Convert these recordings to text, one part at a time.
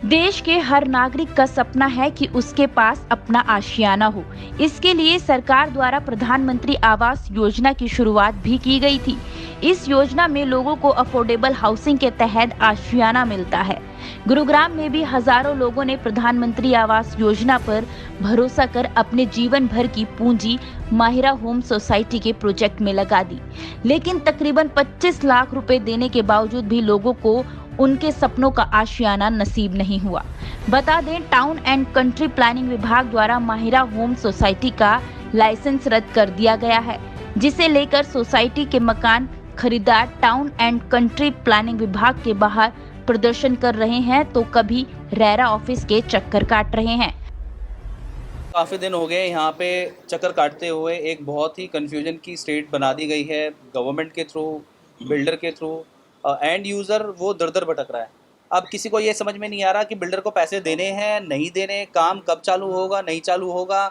देश के हर नागरिक का सपना है कि उसके पास अपना आशियाना हो। इसके लिए सरकार द्वारा प्रधानमंत्री आवास योजना की शुरुआत भी की गई थी। इस योजना में लोगों को अफोर्डेबल हाउसिंग के तहत आशियाना मिलता है। गुरुग्राम में भी हजारों लोगों ने प्रधानमंत्री आवास योजना पर भरोसा कर अपने जीवन भर की पूंजी माहिरा होम सोसाइटी के प्रोजेक्ट में लगा दी। लेकिन तकरीबन 25 लाख रुपए देने के बावजूद भी लोगों को उनके सपनों का आशियाना नसीब नहीं हुआ। बता दें, टाउन एंड कंट्री प्लानिंग विभाग द्वारा माहिरा होम सोसाइटी का लाइसेंस रद्द कर दिया गया है, जिसे लेकर सोसाइटी के मकान खरीदार टाउन एंड कंट्री प्लानिंग विभाग के बाहर प्रदर्शन कर रहे हैं तो कभी रेरा ऑफिस के चक्कर काट रहे हैं। काफ़ी दिन हो गए यहाँ पे चक्कर काटते हुए। एक बहुत ही कन्फ्यूजन की स्टेट बना दी गई है गवर्नमेंट के थ्रू, बिल्डर के थ्रू। एंड यूज़र वो दर दर भटक रहा है। अब किसी को ये समझ में नहीं आ रहा कि बिल्डर को पैसे देने हैं नहीं देने, काम कब चालू होगा नहीं चालू होगा,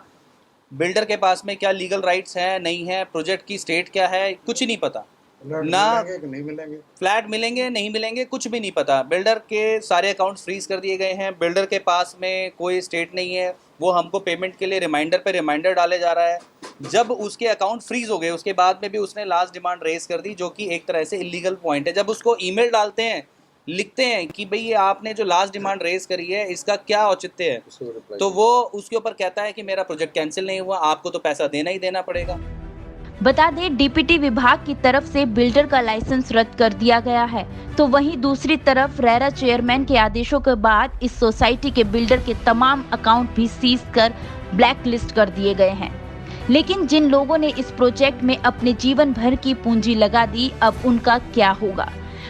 बिल्डर के पास में क्या लीगल राइट्स हैं नहीं है, प्रोजेक्ट की स्टेट क्या है, कुछ ही नहीं पता। ना फ्लैट मिलेंगे नहीं मिलेंगे, कुछ भी नहीं पता। बिल्डर के सारे अकाउंट्स फ्रीज कर दिए गए हैं। बिल्डर के पास में कोई स्टेट नहीं है, वो हमको पेमेंट के लिए रिमाइंडर पे रिमाइंडर डाले जा रहा है। जब उसके अकाउंट फ्रीज हो गए उसके बाद में भी उसने लास्ट डिमांड रेज कर दी, जो कि एक तरह से इलीगल पॉइंट है। जब उसको ईमेल डालते हैं, लिखते हैं कि भाई ये आपने जो लास्ट डिमांड रेज करी है इसका क्या औचित्य है, तो वो उसके ऊपर कहता है कि मेरा प्रोजेक्ट कैंसिल नहीं हुआ, आपको तो पैसा देना ही देना पड़ेगा। बता दें, डीपीटी विभाग की तरफ से बिल्डर का लाइसेंस रद्द कर दिया गया है, तो वहीं दूसरी तरफ रेरा चेयरमैन के आदेशों के बाद इस सोसाइटी के बिल्डर के तमाम अकाउंट भी सीज कर ब्लैक लिस्ट कर दिए गए हैं। लेकिन जिन लोगों ने इस प्रोजेक्ट में अपने जीवन भर की पूंजी लगा दी, अब उनका क्या होगा?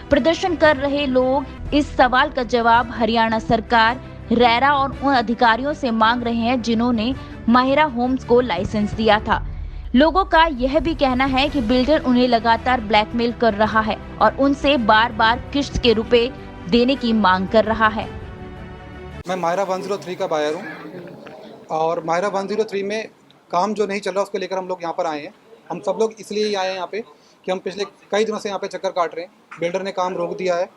प्रदर्शन कर रहे लोग इस सवाल का जवाब हरियाणा सरकार, रेरा और उन अधिकारियों से मांग रहे हैं जिन्होंने माहिरा होम्स को लाइसेंस दिया था। लोगों का यह भी कहना है कि बिल्डर उन्हें लगातार ब्लैकमेल कर रहा है और उनसे बार बार किस्त के रुपए देने की मांग कर रहा है। मैं माहिरा 103 का बायर हूँ और माहिरा 103 में काम जो नहीं चल रहा उसको लेकर हम लोग यहाँ पर आए हैं। हम सब लोग इसलिए ही आए हैं यहाँ पे कि हम पिछले कई दिनों से यहाँ पे चक्कर काट रहे हैं। बिल्डर ने काम रोक दिया है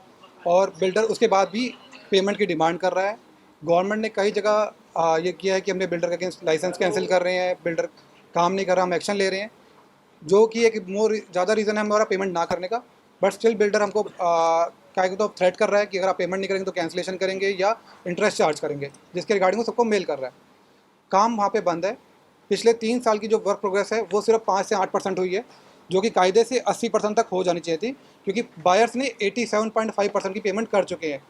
और बिल्डर उसके बाद भी पेमेंट की डिमांड कर रहा है। गवर्नमेंट ने कई जगह ये किया है कि हमने बिल्डर का अगेंस्ट लाइसेंस कैंसिल कर रहे हैं, बिल्डर काम नहीं कर रहा, हम एक्शन ले रहे हैं, जो कि एक मोर ज़्यादा रीज़न है हमारा पेमेंट ना करने का। बट स्टिल बिल्डर हमको क्या कहते हैं थ्रेट कर रहा है कि अगर आप पेमेंट नहीं करेंगे तो कैंसिलेशन करेंगे या इंटरेस्ट चार्ज करेंगे, जिसके रिगार्डिंग वो सबको मेल कर रहा है। काम वहाँ पे बंद है। पिछले 3 साल की जो वर्क प्रोग्रेस है वो सिर्फ 5 से 8% हुई है, जो कि कायदे से 80% तक हो जानी चाहिए थी, क्योंकि बायर्स ने 87.5% की पेमेंट कर चुके हैं।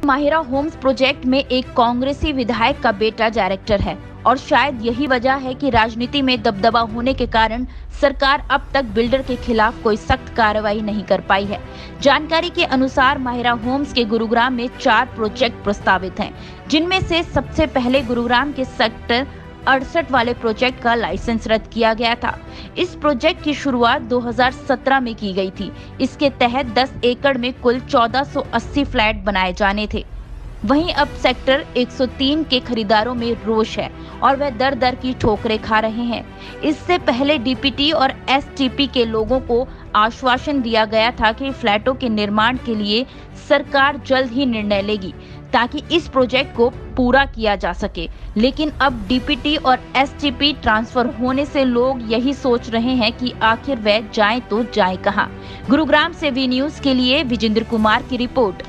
माहिरा होम्स प्रोजेक्ट में एक कांग्रेसी विधायक का बेटा डायरेक्टर है और शायद यही वजह है कि राजनीति में दबदबा होने के कारण सरकार अब तक बिल्डर के खिलाफ कोई सख्त कार्रवाई नहीं कर पाई है। जानकारी के अनुसार माहिरा होम्स के गुरुग्राम में 4 प्रोजेक्ट प्रस्तावित हैं, जिनमें से सबसे पहले गुरुग्राम के सेक्टर 68 वाले प्रोजेक्ट का लाइसेंस रद्द किया गया था। इस प्रोजेक्ट की शुरुआत 2017 में की गई थी। इसके तहत 10 एकड़ में कुल 1480 फ्लैट बनाए जाने थे। वहीं अब सेक्टर 103 के खरीदारों में रोष है और वह दर दर की ठोकरें खा रहे हैं। इससे पहले डीपीटी और एसटीपी के लोगों को आश्वासन दिया गया था कि फ्लैटों के निर्माण के लिए सरकार जल्द ही निर्णय लेगी ताकि इस प्रोजेक्ट को पूरा किया जा सके। लेकिन अब डीपीटी और एसटीपी ट्रांसफर होने से लोग यही सोच रहे हैं कि आखिर वह जाएं तो जाएं कहां। गुरुग्राम से वी न्यूज़ के लिए विजेंद्र कुमार की रिपोर्ट।